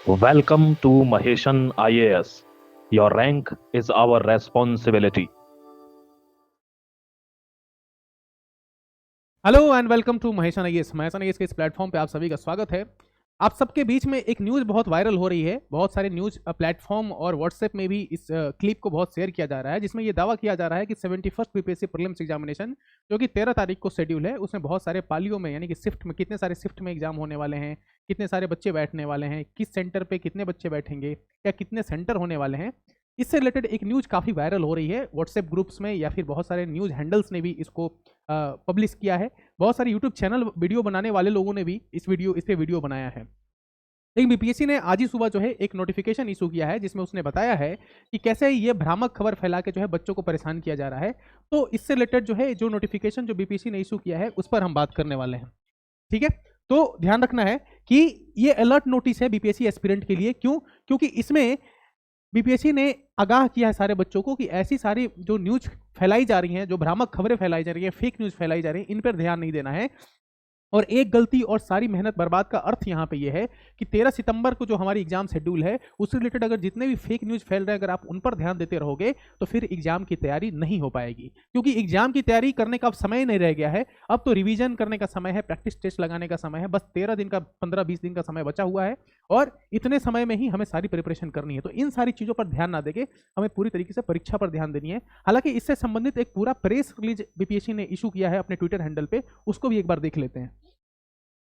Welcome to Maheshan IAS. Your rank is our responsibility. Hello and welcome to Mahesh IAS के इस platform पे आप सभी का स्वागत है। आप सबके बीच में एक न्यूज़ बहुत वायरल हो रही है। बहुत सारे न्यूज़ प्लेटफॉर्म और व्हाट्सएप में भी इस क्लिप को बहुत शेयर किया जा रहा है, जिसमें ये दावा किया जा रहा है कि 71st बीपीएससी प्रीलिम्स एग्जामिनेशन जो कि 13 तारीख को शेड्यूल है, उसमें बहुत सारे पालियों में यानी कि शिफ्ट में कितने सारे शिफ्ट में एग्जाम होने वाले हैं, कितने सारे बच्चे बैठने वाले हैं, किस सेंटर पर कितने बच्चे बैठेंगे या कितने सेंटर होने वाले हैं, इससे रिलेटेड एक न्यूज़ काफ़ी वायरल हो रही है व्हाट्सएप ग्रुप्स में या फिर बहुत सारे न्यूज़ हैंडल्स ने भी इसको पब्लिश किया है। बहुत सारे यूट्यूब चैनल वीडियो बनाने वाले लोगों ने भी इस पे वीडियो बनाया है। लेकिन बीपीएससी ने आज ही सुबह जो है एक नोटिफिकेशन इशू किया है, जिसमें उसने बताया है कि कैसे ये भ्रामक खबर फैला के जो है बच्चों को परेशान किया जा रहा है। तो इससे रिलेटेड जो है जो नोटिफिकेशन जो बीपीएससी ने इशू किया है उस पर हम बात करने वाले हैं। ठीक है, तो ध्यान रखना है कि ये अलर्ट नोटिस है बीपीएससी एस्पिरेंट के लिए। क्यों? क्योंकि इसमें बीपीएससी ने आगाह किया है सारे बच्चों को कि ऐसी सारी जो न्यूज़ फैलाई जा रही हैं, जो भ्रामक खबरें फैलाई जा रही हैं, फेक न्यूज़ फैलाई जा रही हैं, इन पर ध्यान नहीं देना है। और एक गलती और सारी मेहनत बर्बाद का अर्थ यहाँ पे ये है कि 13 सितंबर को जो हमारी एग्जाम शेड्यूल है उससे रिलेटेड अगर जितने भी फेक न्यूज़ फैल रहे हैं, अगर आप उन पर ध्यान देते रहोगे तो फिर एग्जाम की तैयारी नहीं हो पाएगी। क्योंकि एग्जाम की तैयारी करने का अब समय नहीं रह गया है, अब तो रिवीजन करने का समय है, प्रैक्टिस टेस्ट लगाने का समय है। बस 13 दिन का 15-20 दिन का समय बचा हुआ है और इतने समय में ही हमें सारी प्रिपरेशन करनी है। तो इन सारी चीज़ों पर ध्यान ना देके हमें पूरी तरीके से परीक्षा पर ध्यान देनी है। हालांकि इससे संबंधित एक पूरा प्रेस रिलीज बीपीएससी ने इशू किया है अपने ट्विटर हैंडल पे, उसको भी एक बार देख लेते हैं।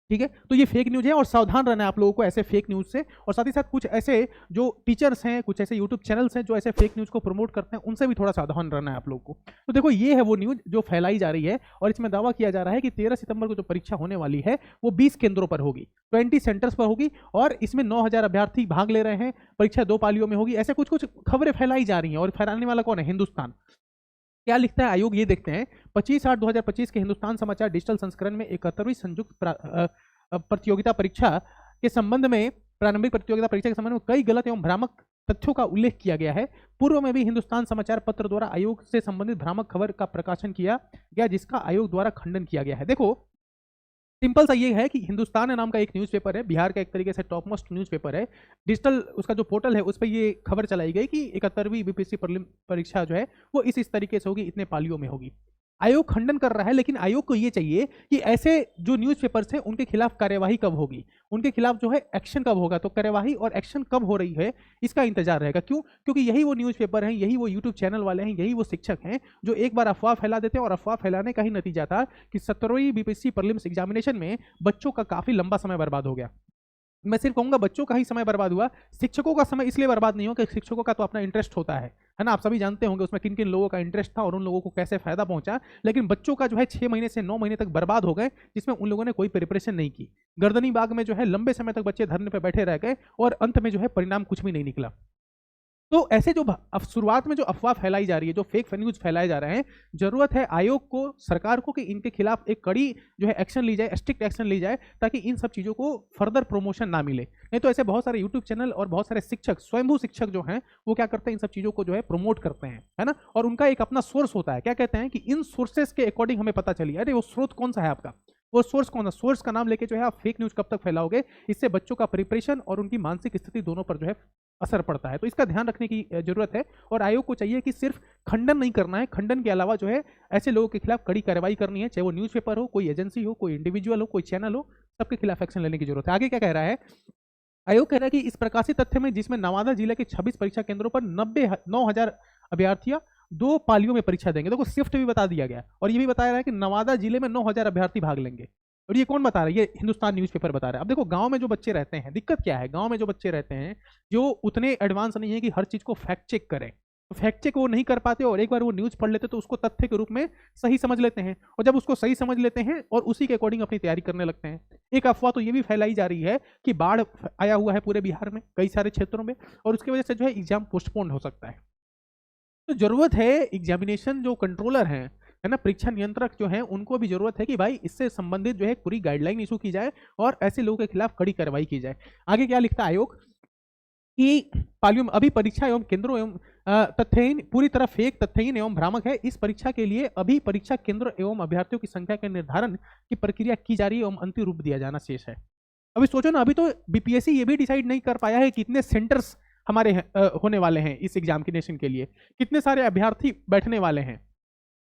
ठीक है, तो ये फेक न्यूज़ है और सावधान रहना है आप लोगों को ऐसे फेक न्यूज़ से। और साथ ही साथ कुछ ऐसे जो टीचर्स हैं, कुछ ऐसे यूट्यूब चैनल्स हैं जो ऐसे फेक न्यूज़ को प्रमोट करते हैं, उनसे भी थोड़ा सावधान रहना है आप लोगों को। तो देखो, ये है वो न्यूज़ जो फैलाई जा रही है और इसमें दावा किया जा रहा है कि 13 सितंबर को जो परीक्षा होने वाली है वो 20 केंद्रों पर होगी, 20 सेंटर्स पर होगी और इसमें 9,000 अभ्यर्थी भाग ले रहे हैं। परीक्षा 2 पालियों में होगी, ऐसे कुछ कुछ खबरें फैलाई जा रही हैं। और फैलाने वाला कौन है? हिंदुस्तान। क्या लिखता है आयोग, ये देखते हैं। 25/8/2025 के हिंदुस्तान समाचार डिजिटल संस्करण में 71वीं संयुक्त प्रतियोगिता परीक्षा के संबंध में प्रारंभिक प्रतियोगिता परीक्षा के संबंध में कई गलत एवं भ्रामक तथ्यों का उल्लेख किया गया है। पूर्व में भी हिंदुस्तान समाचार पत्र द्वारा आयोग से संबंधित भ्रामक खबर का प्रकाशन किया गया, जिसका आयोग द्वारा खंडन किया गया है। देखो, सिंपल सा ये है कि हिंदुस्तान नाम का एक न्यूज़पेपर है, बिहार का एक तरीके से टॉप मोस्ट न्यूज़पेपर है। डिजिटल उसका जो पोर्टल है उस पर ये खबर चलाई गई कि 71वीं बीपीएससी प्रीलिम परीक्षा जो है वो इस तरीके से होगी, इतने पालियों में होगी। आयोग खंडन कर रहा है, लेकिन आयोग को ये चाहिए कि ऐसे जो न्यूज़पेपर्स हैं उनके खिलाफ कार्यवाही कब होगी, उनके खिलाफ जो है एक्शन कब होगा। तो कार्यवाही और एक्शन कब हो रही है इसका इंतजार रहेगा। क्यों? क्योंकि यही वो न्यूज़पेपर हैं, यही वो यूट्यूब चैनल वाले हैं, यही वो शिक्षक हैं जो एक बार अफवाह फैला देते हैं। और अफवाह फैलाने का ही नतीजा था कि 17वीं बीपीएससी प्रीलिम्स एग्जामिनेशन में बच्चों का काफ़ी लंबा समय बर्बाद हो गया। मैं सिर्फ कहूंगा बच्चों का ही समय बर्बाद हुआ, शिक्षकों का समय इसलिए बर्बाद नहीं हो कि शिक्षकों का तो अपना इंटरेस्ट होता है ना। आप सभी जानते होंगे उसमें किन किन लोगों का इंटरेस्ट था और उन लोगों को कैसे फायदा पहुंचा। लेकिन बच्चों का जो है 6 महीने से 9 महीने तक बर्बाद हो गए, जिसमें उन लोगों ने कोई प्रिपरेशन नहीं की। गर्दनी बाग में जो है लंबे समय तक बच्चे धरने पर बैठे रह गए और अंत में जो है परिणाम कुछ भी नहीं निकला। तो ऐसे जो शुरुआत में जो अफवाह फैलाई जा रही है, जो फेक न्यूज फैलाए जा रहे हैं, जरूरत है आयोग को, सरकार को कि इनके खिलाफ एक कड़ी जो है एक्शन ली जाए, स्ट्रिक्ट एक्शन ली जाए, ताकि इन सब चीज़ों को फर्दर प्रमोशन ना मिले। नहीं तो ऐसे बहुत सारे यूट्यूब चैनल और बहुत सारे शिक्षक, स्वयंभू शिक्षक जो हैं, वो क्या करते हैं, इन सब चीज़ों को जो है प्रमोट करते हैं, है ना। और उनका एक अपना सोर्स होता है। क्या कहते हैं कि इन सोर्सेस के अकॉर्डिंग हमें पता चली। अरे वो स्रोत कौन सा है आपका, वो सोर्स कौन सा, सोर्स का नाम लेके जो है आप फेक न्यूज़ कब तक फैलाओगे। इससे बच्चों का प्रिपरेशन और उनकी मानसिक स्थिति दोनों पर जो है असर पड़ता है। तो इसका ध्यान रखने की जरूरत है। और आयोग को चाहिए कि सिर्फ खंडन नहीं करना है, खंडन के अलावा जो है ऐसे लोगों के खिलाफ कड़ी कार्रवाई करनी है, चाहे वो न्यूज़पेपर हो, कोई एजेंसी हो, कोई इंडिविजुअल हो, कोई चैनल हो, सबके खिलाफ एक्शन लेने की जरूरत है। आगे क्या कह रहा है आयोग? कह रहा है कि इस प्रकाशित तथ्य में, जिसमें नवादा जिले के 26 परीक्षा केंद्रों पर 9,000 अभ्यर्थियां 2 पालियों में परीक्षा देंगे। देखो, शिफ्ट भी बता दिया गया और ये भी बताया रहा है कि नवादा जिले में 9,000 अभ्यर्थी भाग लेंगे। और ये कौन बता रहा है? ये हिंदुस्तान न्यूज़पेपर बता रहा है। अब देखो, गांव में जो बच्चे रहते हैं, दिक्कत क्या है, गांव में जो बच्चे रहते हैं जो उतने एडवांस नहीं है कि हर चीज को फैक्ट चेक करें, तो फैक्ट चेक वो नहीं कर पाते और एक बार वो न्यूज पढ़ लेते तो उसको तथ्य के रूप में सही समझ लेते हैं। और जब उसको सही समझ लेते हैं और उसी के अकॉर्डिंग अपनी तैयारी करने लगते हैं। एक अफवाह तो ये भी फैलाई जा रही है कि बाढ़ आया हुआ है पूरे बिहार में, कई सारे क्षेत्रों में, और उसकी वजह से जो है एग्जाम पोस्टपोन हो सकता है। तो जरूरत है एग्जामिनेशन जो कंट्रोलर हैं, है ना, परीक्षा नियंत्रक जो हैं, उनको भी जरूरत है कि भाई इससे संबंधित जो है पूरी गाइडलाइन इशू की जाए और ऐसे लोगों के खिलाफ कड़ी कार्रवाई की जाए। आगे क्या लिखता है आयोग कि पालियों में अभी परीक्षा एवं केंद्रों एवं तथ्यहीन, पूरी तरह फेक, तथ्यहीन एवं भ्रामक है। इस परीक्षा के लिए अभी परीक्षा केंद्र एवं अभ्यर्थियों की संख्या के निर्धारण की प्रक्रिया की जा रही है एवं अंतिम रूप दिया जाना शेष है। अभी सोचो ना, अभी तो बीपीएससी ये भी डिसाइड नहीं कर पाया है कितने सेंटर्स हमारे होने वाले हैं इस एग्जामिनेशन के लिए, कितने सारे अभ्यर्थी बैठने वाले हैं।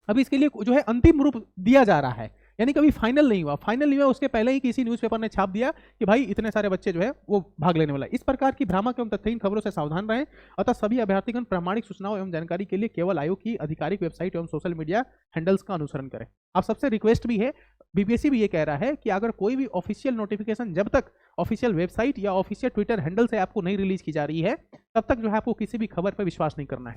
अभी इसके लिए जो है अंतिम रूप दिया जा रहा है, यानी कभी फाइनल नहीं हुआ। फाइनल नहीं हुआ उसके पहले ही किसी न्यूज़पेपर ने छाप दिया कि भाई इतने सारे बच्चे जो है वो भाग लेने वाला है। इस प्रकार की भ्रामक एवं तथ्यहीन खबरों से सावधान रहें। अतः सभी अभ्यर्थीगण प्रामाणिक सूचनाओं एवं जानकारी के लिए केवल आयोग की आधिकारिक वेबसाइट एवं सोशल मीडिया हैंडल्स का अनुसरण करें। आप सबसे रिक्वेस्ट भी है, बीपीएससी भी ये कह रहा है कि अगर कोई भी ऑफिशियल नोटिफिकेशन जब तक ऑफिशियल वेबसाइट या ऑफिशियल ट्विटर हैंडल से आपको नहीं रिलीज की जा रही है, तब तक जो है आपको किसी भी खबर पर विश्वास नहीं करना है।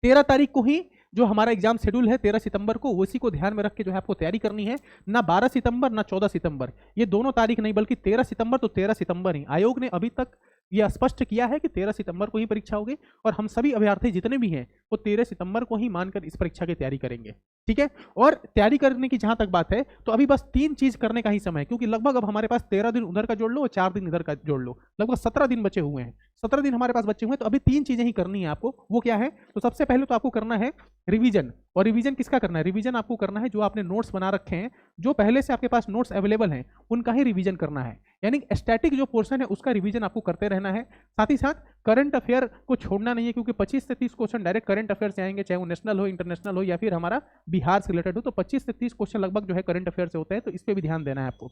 13 तारीख को ही जो हमारा एग्जाम शेड्यूल है 13 सितंबर को, उसी को ध्यान में रख के जो है आपको तैयारी करनी है। ना 12 सितंबर ना 14 सितंबर, ये दोनों तारीख नहीं, बल्कि 13 सितंबर तो 13 सितंबर ही। आयोग ने अभी तक यह स्पष्ट किया है कि 13 सितंबर को ही परीक्षा होगी और हम सभी अभ्यर्थी जितने भी हैं वो 13 सितंबर को ही मानकर इस परीक्षा की तैयारी करेंगे, ठीक है। और तैयारी करने की जहां तक बात है तो अभी बस 3 चीज करने का ही समय है, क्योंकि लगभग अब हमारे पास 13 दिन उधर का जोड़ लो और 4 दिन इधर का जोड़ लो, लगभग 17 दिन बचे हुए हैं। 17 दिन हमारे पास बचे हुए हैं, तो अभी 3 चीजें ही करनी है आपको। वो क्या है? तो सबसे पहले तो आपको करना है रिवीजन। और रिवीजन किसका करना है? रिवीजन आपको करना है जो आपने नोट्स बना रखे हैं, जो पहले से आपके पास नोट्स अवेलेबल हैं उनका ही रिवीजन करना है। यानी स्टैटिक जो पोर्शन है उसका रिवीजन आपको करते रहना है। साथ ही साथ करंट अफेयर को छोड़ना नहीं है, क्योंकि 25 से 30 क्वेश्चन डायरेक्ट करंट अफेयर से आएंगे, चाहे वो नेशनल हो, इंटरनेशनल हो या फिर हमारा बिहार से रिलेटेड हो। तो 25 से 30 क्वेश्चन लगभग जो है करंट अफेयर से होते हैं, तो इस पर भी ध्यान देना है आपको।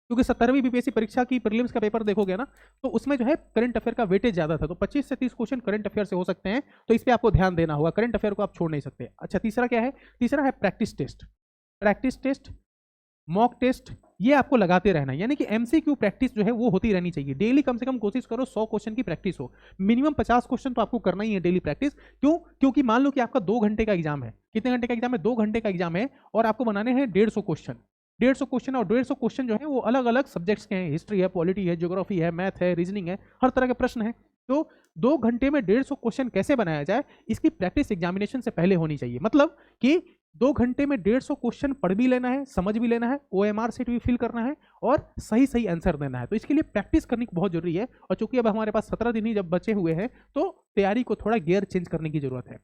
क्योंकि 17वीं बीपीएससी परीक्षा की प्रीलिम्स का पेपर देखोगे ना, तो उसमें जो है करंट अफेयर का वेटेज ज्यादा था, तो 25 से 30 क्वेश्चन करंट अफेयर से हो सकते हैं, तो इस पे आपको ध्यान देना होगा। करंट अफेयर को आप छोड़ नहीं सकते। अच्छा, तीसरा क्या है? तीसरा है practice test. Practice test, mock test, ये आपको लगाते रहना है। यानी कि एमसीक्यू प्रैक्टिस जो है वो होती रहनी चाहिए। डेली कम से कम कोशिश करो 100 क्वेश्चन की प्रैक्टिस हो। मिनिमम 50 क्वेश्चन तो आपको करना ही है डेली प्रैक्टिस। क्यों? क्योंकि मान लो कि आपका 2 घंटे का एग्जाम है। कितने घंटे का एग्जाम है? 2 घंटे का एग्जाम है और आपको बनाने हैं 150 क्वेश्चन। 150 क्वेश्चन, और 150 क्वेश्चन जो है वो अलग अलग सब्जेक्ट्स के हैं। हिस्ट्री है, पॉलिटी है, ज्योग्राफी है, मैथ है, रीजनिंग है, हर तरह के प्रश्न है। तो 2 घंटे में 150 क्वेश्चन कैसे बनाया जाए, इसकी प्रैक्टिस एग्जामिनेशन से पहले होनी चाहिए। मतलब कि 2 घंटे में 150 क्वेश्चन पढ़ भी लेना है, समझ भी लेना है, OMR सेट भी फिल करना है और सही सही आंसर देना है। तो इसके लिए प्रैक्टिस करनी बहुत जरूरी है। और चूंकि अब हमारे पास 17 दिन ही जब बचे हुए हैं, तो तैयारी को थोड़ा गियर चेंज करने की जरूरत है।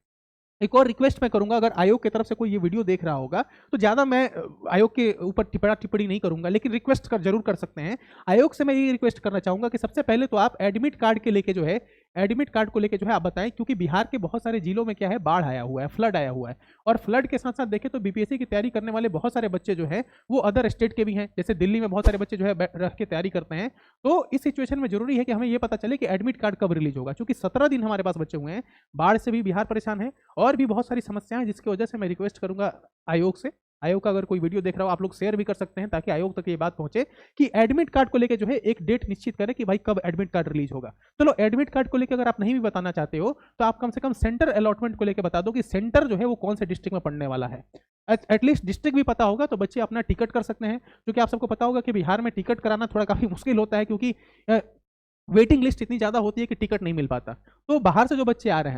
एक और रिक्वेस्ट मैं करूंगा, अगर आयोग की तरफ से कोई ये वीडियो देख रहा होगा तो ज्यादा मैं आयोग के ऊपर टिप्पणी नहीं करूंगा, लेकिन रिक्वेस्ट जरूर कर सकते हैं। आयोग से मैं ये रिक्वेस्ट करना चाहूंगा कि सबसे पहले तो आप एडमिट कार्ड के लेके जो है, एडमिट कार्ड को लेके जो है आप बताएं, क्योंकि बिहार के बहुत सारे जिलों में क्या है, बाढ़ आया हुआ है, फ्लड आया हुआ है। और फ्लड के साथ साथ देखें तो बीपीएससी की तैयारी करने वाले बहुत सारे बच्चे जो है वो अदर स्टेट के भी हैं। जैसे दिल्ली में बहुत सारे बच्चे जो है रह के तैयारी करते हैं। तो इस सिचुएशन में जरूरी है कि हमें ये पता चले कि एडमिट कार्ड कब रिलीज होगा, क्योंकि 17 दिन हमारे पास बचे हुए हैं। बाढ़ से भी बिहार परेशान है और भी बहुत सारी समस्याएं हैं, जिसकी वजह से मैं रिक्वेस्ट करूंगा आयोग से। आयोग का अगर कोई वीडियो देख रहा हो, आप लोग शेयर भी कर सकते हैं ताकि आयोग तक ये बात पहुंचे कि एडमिट कार्ड को लेकर जो है एक डेट निश्चित करें कि भाई कब एडमिट कार्ड रिलीज होगा। चलो, एडमिट कार्ड को लेकर अगर आप नहीं भी बताना चाहते हो तो आप कम से कम सेंटर अलॉटमेंट को लेकर बता दो कि सेंटर जो है वो कौन से डिस्ट्रिक्ट में पड़ने वाला है। एटलीस्ट डिस्ट्रिक्ट भी पता होगा तो बच्चे अपना टिकट कर सकते हैं। क्योंकि आप सबको पता होगा कि बिहार में टिकट कराना थोड़ा काफी मुश्किल होता है, क्योंकि वेटिंग लिस्ट इतनी ज्यादा होती है कि टिकट नहीं मिल पाता। तो बाहर से जो बच्चे आ रहे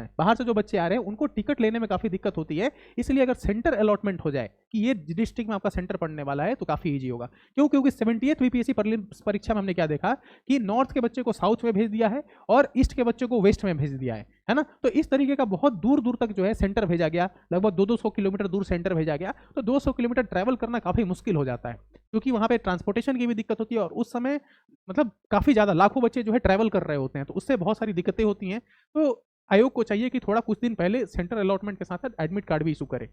हैं उनको टिकट लेने में काफी दिक्कत होती है। इसलिए अगर सेंटर अलॉटमेंट हो जाए कि ये डिस्ट्रिक्ट में आपका सेंटर पड़ने वाला है तो काफी इजी होगा। क्यों? क्योंकि 70th बीपीएससी परीक्षा में हमने क्या देखा कि नॉर्थ के बच्चे को साउथ में भेज दिया है और ईस्ट के बच्चे को वेस्ट में भेज दिया है ना। तो इस तरीके का बहुत दूर दूर तक जो है सेंटर भेजा गया, लगभग 200 किलोमीटर दूर सेंटर भेजा गया। तो 200 किलोमीटर ट्रैवल करना काफी मुश्किल हो जाता है, क्योंकि वहां पे ट्रांसपोर्टेशन की भी दिक्कत होती है और उस समय मतलब काफी ज्यादा लाखों बच्चे जो है ट्रैवल कर रहे होते हैं, तो उससे बहुत सारी दिक्कतें होती हैं। तो आयोग को चाहिए कि थोड़ा कुछ दिन पहले सेंटर अलॉटमेंट के साथ साथ एडमिट कार्ड भी इशू करे।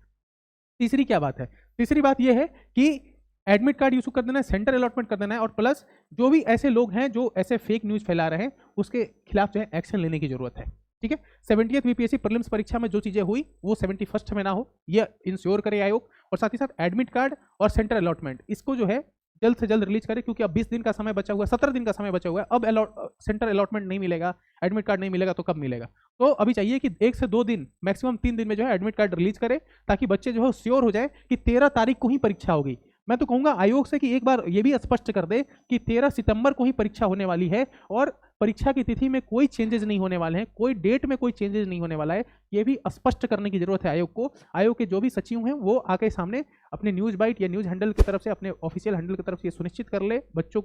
तीसरी क्या बात है? तीसरी बात यह है कि एडमिट कार्ड इशू कर देना है, सेंटर अलॉटमेंट कर देना है, और प्लस जो भी ऐसे लोग हैं जो ऐसे फेक न्यूज फैला रहे हैं उसके खिलाफ जो है एक्शन लेने की जरूरत है। ठीक है, 70th बीपीएससी प्रीलिम्स परीक्षा में जो चीजें हुई वो 71st में ना हो, ये इंश्योर करे आयोग। और साथ ही साथ एडमिट कार्ड और सेंटर अलॉटमेंट इसको जो है जल्द से जल्द रिलीज करें, क्योंकि अब 20 दिन का समय बचा हुआ है, 17 दिन का समय बचा हुआ है। अब सेंटर अलॉटमेंट नहीं मिलेगा, एडमिट कार्ड नहीं मिलेगा तो कब मिलेगा? तो अभी चाहिए कि 1 से 2 दिन, मैक्सिमम 3 दिन में जो है एडमिट कार्ड रिलीज करे, ताकि बच्चे जो है श्योर हो जाए कि 13 तारीख को ही परीक्षा होगी। मैं तो कहूंगा आयोग से कि एक बार ये भी स्पष्ट कर दे कि 13 सितंबर को ही परीक्षा होने वाली है और परीक्षा की तिथि में कोई चेंजेस नहीं होने वाले हैं, कोई डेट में कोई चेंजेस नहीं होने वाला है। ये भी स्पष्ट करने की जरूरत है आयोग को। आयोग के जो भी सचिव हैं वो आके सामने अपने न्यूज बाइट या न्यूज हैंडल की तरफ से, अपने ऑफिशियल हैंडल की तरफ से ये सुनिश्चित कर ले बच्चों